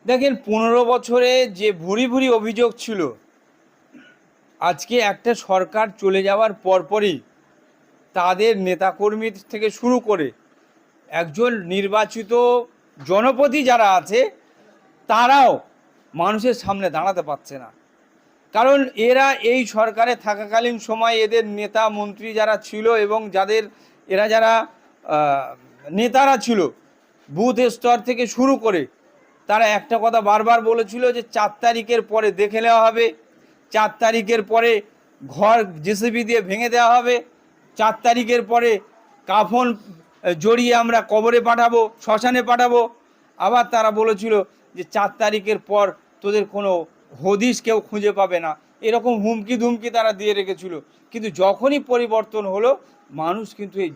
দেখেন 15 বছরে যে ভুরি ভুরি অভিযোগ ছিল, আজকে একটা সরকার চলে যাওয়ার পরপরই তাদের নেতাকর্মী থেকে শুরু করে একজন নির্বাচিত জনপ্রতি যারা আছে তারাও মানুষের সামনে দাঁড়াতে পারছে না। কারণ এরা এই সরকারে থাকাকালীন সময় এদের নেতা মন্ত্রী যারা ছিল এবং যারা নেতারা ছিল বুথ স্তর থেকে শুরু করে, তারা একটা কথা বারবার বলেছিল যে 4 তারিখের পরে দেখে নেওয়া হবে, 4 তারিখের পরে ঘর জেসিবি দিয়ে ভেঙে দেওয়া হবে, 4 তারিখের পরে কাফন জড়িয়ে আমরা কবরে পাঠাবো, শ্মশানে পাঠাবো। আবার তারা বলেছিল যে 4 তারিখের পর তোদের কোনো হদিশ কেউ খুঁজে পাবে না, এরকম হুমকি ধুমকি তারা দিয়ে রেখেছিল। কিন্তু যখনই পরিবর্তন হলো, মানুষ কিন্তু এই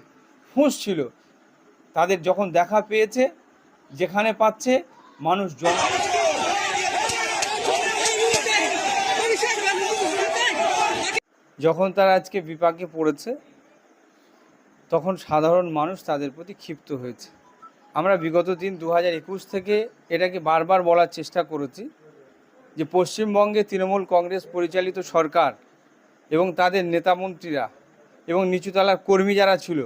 ফুঁসছিল। তাদের যখন দেখা পেয়েছে, যেখানে পাচ্ছে মানুষ যখন তারা আজকে বিপাকে পড়েছে, তখন সাধারণ মানুষ তাদের প্রতি ক্ষিপ্ত হয়েছে। আমরা বিগত দিন 2021 থেকে এটাকে বারবার বলার চেষ্টা করেছি যে পশ্চিমবঙ্গে তৃণমূল কংগ্রেস পরিচালিত সরকার এবং তাদের নেতামন্ত্রীরা এবং নিচুতলার কর্মী যারা ছিল,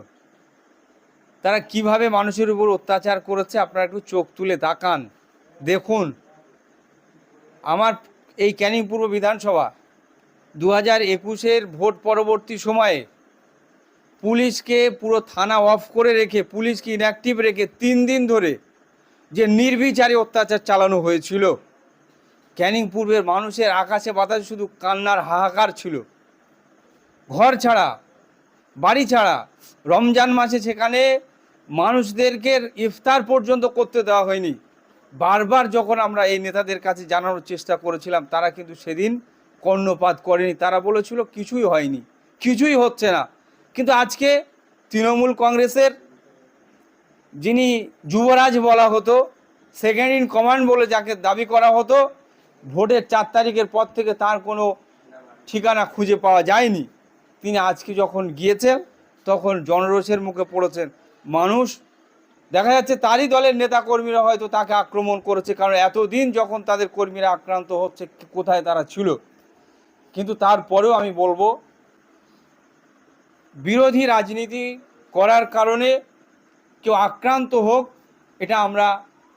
তারা কিভাবে মানুষের উপর অত্যাচার করেছে আপনারা একটু চোখ তুলে তাকান, দেখুন। আমার এই ক্যানিং পূর্ব বিধানসভা 2021-এর ভোট পরবর্তী সময়ে পুলিশকে পুরো থানা অফ করে রেখে, পুলিশকে ইনঅ্যাক্টিভ রেখে 3 দিন ধরে যে নির্বিচারে অত্যাচার চালানো হয়েছিল, ক্যানিং পূর্বের মানুষের আকাশে বাতাসে শুধু কান্নার হাহাকার ছিল। ঘর ছাড়া, বাড়ি ছাড়া, রমজান মাসে সেখানে মানুষদেরকে ইফতার পর্যন্ত করতে দেওয়া হয়নি। বারবার যখন আমরা এই নেতাদের কাছে জানানোর চেষ্টা করেছিলাম, তারা কিন্তু সেদিন কর্ণপাত করেনি। তারা বলেছিল কিছুই হয়নি, কিছুই হচ্ছে না। কিন্তু আজকে তৃণমূল কংগ্রেসের যিনি যুবরাজ বলা হতো, সেকেন্ড ইন কমান্ড বলে যাকে দাবি করা হতো, ভোটের 4 তারিখের পর থেকে তার কোনো ঠিকানা খুঁজে পাওয়া যায়নি। তিনি আজকে যখন গিয়েছেন, তখন জনরোষের মুখে পড়েছেন। মানুষ দেখা যাচ্ছে তারই দলের নেতাকর্মীরা হয়তো তাকে আক্রমণ করেছে, কারণ এতদিন যখন তাদের কর্মীরা আক্রান্ত হচ্ছে, কোথায় তারা ছিল। কিন্তু তারপরেও আমি বলবো, বিরোধী রাজনীতি করার কারণে কেউ আক্রান্ত হোক, এটা আমরা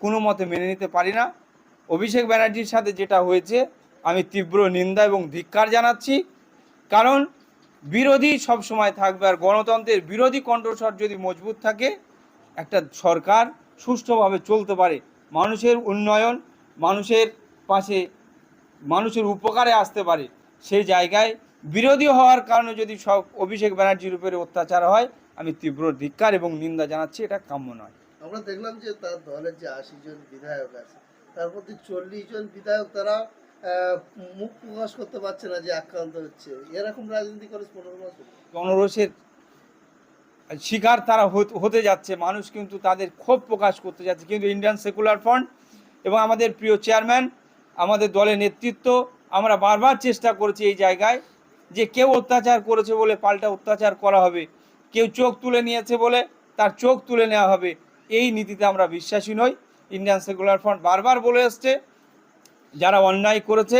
কোনো মতে মেনে নিতে পারি না। অভিষেক ব্যানার্জির সাথে যেটা হয়েছে, আমি তীব্র নিন্দা এবং ধিক্কার জানাচ্ছি। কারণ বিরোধী সব সময় থাকবে, আর গণতন্ত্রের বিরোধী কণ্ঠস্বর যদি মজবুত থাকে, একটা সরকার সুষ্ঠুভাবে চলতে পারে, মানুষের উন্নয়ন, মানুষের পাশে, মানুষের উপকারে আসতে পারে। সেই জায়গায় বিরোধী হওয়ার কারণে যদি সব অভিষেক ব্যানার্জির উপরে অত্যাচার হয়, আমি তীব্র ধিক্কার এবং নিন্দা জানাচ্ছি, এটা কাম্য নয়। আমরা দেখলাম যে তার দলের যে 80 জন বিধায়ক আছে, তার মধ্যে 40 জন বিধায়ক তারা মুখ প্রকাশ করতে পারছে না যে আক্রান্ত হচ্ছে। এরকম রাজনীতি করে 15 বছর জনরোষের শিকার তারা হতে যাচ্ছে, মানুষ কিন্তু তাদের ক্ষোভ প্রকাশ করতে যাচ্ছে। কিন্তু ইন্ডিয়ান সেকুলার ফ্রন্ট এবং আমাদের প্রিয় চেয়ারম্যান, আমাদের দলের নেতৃত্ব, আমরা বারবার চেষ্টা করেছি এই জায়গায় যে কেউ অত্যাচার করেছে বলে পাল্টা অত্যাচার করা হবে, কেউ চোখ তুলে নিয়েছে বলে তার চোখ তুলে নেওয়া হবে, এই নীতিতে আমরা বিশ্বাসী নই। ইন্ডিয়ান সেকুলার ফ্রন্ট বারবার বলে এসছে, যারা অন্যায় করেছে,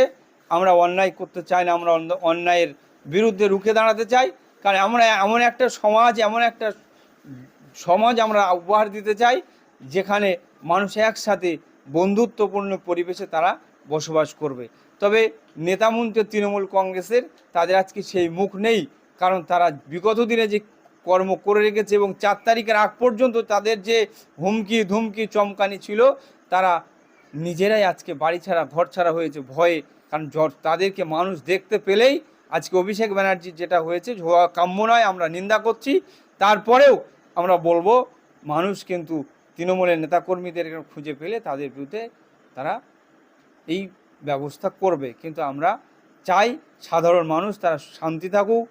আমরা অন্যায় করতে চাই না, আমরা অন্যায়ের বিরুদ্ধে রুখে দাঁড়াতে চাই। কারণ আমরা এমন একটা সমাজ আমরা উপহার দিতে চাই, যেখানে মানুষ একসাথে বন্ধুত্বপূর্ণ পরিবেশে তারা বসবাস করবে। তবে নেতামন্ত্রী তৃণমূল কংগ্রেসের, তাদের আজকে সেই মুখ নেই, কারণ তারা বিগত দিনে যে কর্ম করে রেখেছে এবং 4 তারিখের আগ পর্যন্ত তাদের যে হুমকি ধুমকি চমকানি ছিল, তারা নিজেরাই আজকে বাড়ি ছাড়া ঘর ছাড়া হয়েছে ভয়ে। কারণ তাদেরকে মানুষ দেখতে পেলেই আজকে অভিষেক ব্যানার্জির যেটা হয়েছে কাম্য নয়, আমরা নিন্দা করছি। তারপরেও আমরা বলবো, মানুষ কিন্তু তৃণমূলের নেতাকর্মীদের খুঁজে পেলে তাদের বিরুদ্ধে তারা এই ব্যবস্থা করবে। কিন্তু আমরা চাই সাধারণ মানুষ তারা শান্তি থাকুক,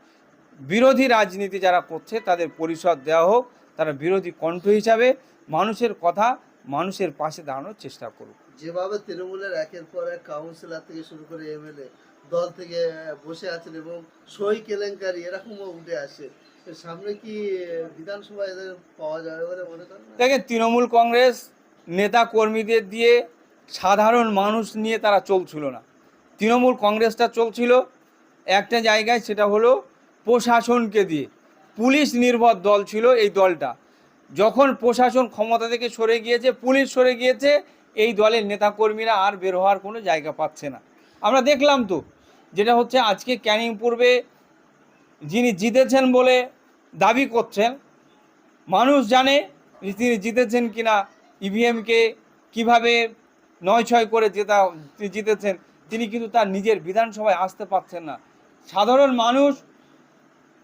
বিরোধী রাজনীতি যারা করছে তাদের পরিষদ দেওয়া হোক, তারা বিরোধী কণ্ঠ হিসাবে মানুষের কথা, মানুষের পাশে দাঁড়ানোর চেষ্টা করুক। যেভাবে তৃণমূলের একের পর এক কাউন্সিলর থেকে শুরু করে এমএলএ দল থেকে বসে আছেন এবং সই কেলেঙ্কারি এরকমও উঠে আসে, সামনে কি বিধানসভায় এদের পাওয়া যাবে বলে মনে করেন? দেখেন, তৃণমূল কংগ্রেস নেতা কর্মীদের দিয়ে সাধারণ মানুষ নিয়ে তারা চলছিল না। তৃণমূল কংগ্রেসটা চলছিল একটা জায়গায়, সেটা হলো প্রশাসনকে দিয়ে। পুলিশ নির্ভর দল ছিল এই দলটা। যখন প্রশাসন ক্ষমতা থেকে সরে গিয়েছে, পুলিশ সরে গিয়েছে, এই দলের নেতাকর্মীরা আর বের হওয়ার কোনো জায়গা পাচ্ছে না। আমরা দেখলাম তো, যেটা হচ্ছে আজকে ক্যানিং পূর্বে যিনি জিতেছেন বলে দাবি করছেন, মানুষ জানে যে তিনি জিতেছেন কিনা, ইভিএমকে কিভাবে ৯-৬ করে জিতেছেন, তিনি কিন্তু তার নিজের বিধানসভায় আসতে পারছেন না। সাধারণ মানুষ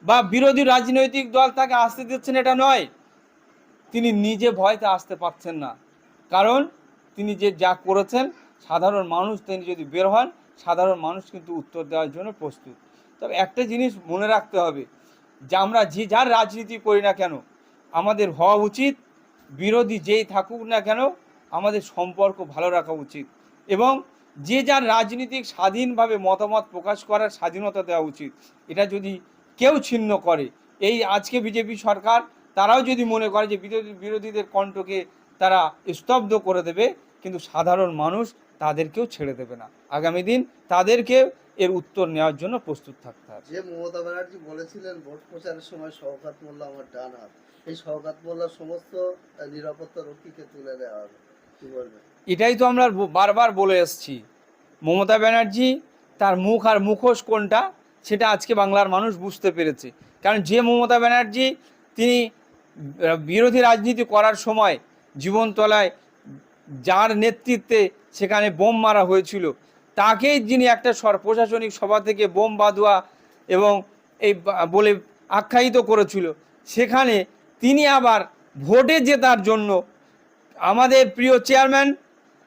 বা বিরোধী রাজনৈতিক দল তাকে আসতে দিচ্ছেন এটা নয়, তিনি নিজে ভয়তে আসতে পারছেন না। কারণ তিনি যে যা করেছেন, সাধারণ মানুষ তিনি যদি বের হন, সাধারণ মানুষ কিন্তু উত্তর দেওয়ার জন্য প্রস্তুত। তবে একটা জিনিস মনে রাখতে হবে, যে আমরা যে যার রাজনীতি করি না কেন, আমাদের হওয়া উচিত বিরোধী যেই থাকুক না কেন আমাদের সম্পর্ক ভালো রাখা উচিত, এবং যে যার রাজনীতিক স্বাধীনভাবে মতামত প্রকাশ করার স্বাধীনতা দেওয়া উচিত। এটা যদি কেউ ছিন্ন করে, এই আজকে বিজেপি সরকার তারাও যদি মনে করে যে বিরোধীদের কণ্ঠকে তারা স্তব্ধ করে দেবে, কিন্তু সাধারণ মানুষ তাদেরকেও ছেড়ে দেবে না। আগামী দিন তাদেরকে এর উত্তর নেওয়ার জন্য প্রস্তুত থাকতে হবে। যে মমতা ব্যানার্জি বলেছিলেন ভোট প্রচারের সময় শওকত মোল্লা আমার ডান হাত, এই শওকত মোল্লার সমস্ত নিরাপত্তা রক্ষীকে তুলে দেওয়া হবে, কি বলবেন? এটাই তো আমরা বারবার বলে এসেছি, মমতা ব্যানার্জি তার মুখ আর মুখোশ কোনটা সেটা আজকে বাংলার মানুষ বুঝতে পেরেছে। কারণ যে মমতা ব্যানার্জি তিনি বিরোধী রাজনীতি করার সময় জীবনতলায় যার নেতৃত্বে সেখানে বোম মারা হয়েছিল, তাকেই যিনি একটা প্রশাসনিক সভা থেকে বোম বাঁধুয়া এবং এই বলে আখ্যায়িত করেছিল, সেখানে তিনি আবার ভোটে জেতার জন্য আমাদের প্রিয় চেয়ারম্যান,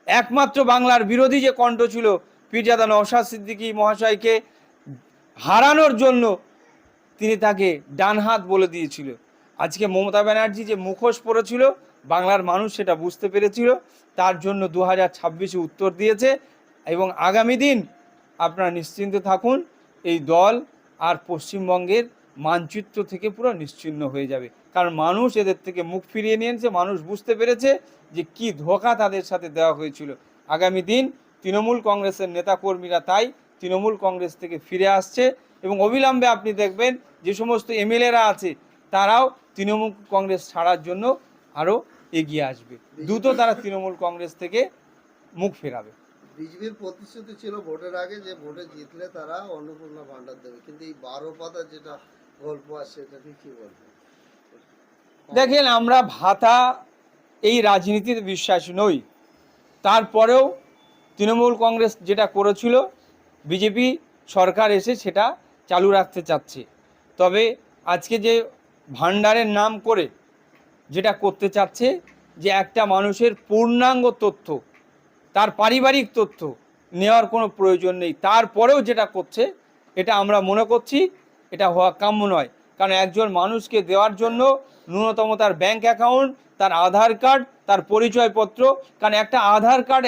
একমাত্র বাংলার বিরোধী যে কণ্ঠ ছিল পীরজাদা নওশাদ সিদ্দিকী মহাশয়কে হারানোর জন্য তিনি তাকে ডান হাত বলে দিয়েছিল। আজকে মমতা ব্যানার্জি যে মুখোশ পড়েছিল, বাংলার মানুষ সেটা বুঝতে পেরেছিল, তার জন্য 2026-এ উত্তর দিয়েছে। এবং আগামী দিন আপনারা নিশ্চিন্তে থাকুন, এই দল আর পশ্চিমবঙ্গের মানচিত্র থেকে পুরো নিশ্চিহ্ন হয়ে যাবে। কারণ মানুষ এদের থেকে মুখ ফিরিয়ে নিয়েছে, মানুষ বুঝতে পেরেছে যে কি ধোঁকা তাদের সাথে দেওয়া হয়েছিল। আগামী দিন তৃণমূল কংগ্রেসের নেতাকর্মীরা তাই তৃণমূল কংগ্রেস থেকে ফিরে আসছে, এবং অবিলম্বে আপনি দেখবেন যে সমস্ত এমএলএরা আছে তারাও তৃণমূল কংগ্রেস ছাড়ার জন্য আরও এগিয়ে আসবে। দ্রুত তারা তৃণমূল কংগ্রেস থেকে মুখ ফেরাবে। বিজেপির প্রতিশ্রুতি ছিল ভোটের আগে যে ভোটে জিতলে তারা অন্নপূর্ণা ভান্ডার দেবে, কিন্তু এই 12 পাতা যেটা গল্প আসছে এটাকে কি বলবেন? দেখেন, আমরা ভাতা এই রাজনীতিতে বিশ্বাসী নই, তারপরেও তৃণমূল কংগ্রেস যেটা করেছিল, বিজেপি সরকার এসে সেটা চালু রাখতে চাচ্ছে। তবে আজকে যে ভান্ডারের নাম করে যেটা করতে চাচ্ছে, যে একটা মানুষের পূর্ণাঙ্গ তথ্য, তার পারিবারিক তথ্য নেওয়ার কোনো প্রয়োজন নেই, তারপরেও যেটা করছে, এটা আমরা মনে করছি এটা হওয়া কাম্য নয়। কারণ একজন মানুষকে দেওয়ার জন্য ন্যূনতম তার ব্যাংক অ্যাকাউন্ট, তার আধার কার্ড, তার পরিচয়পত্র, কারণ একটা আধার কার্ড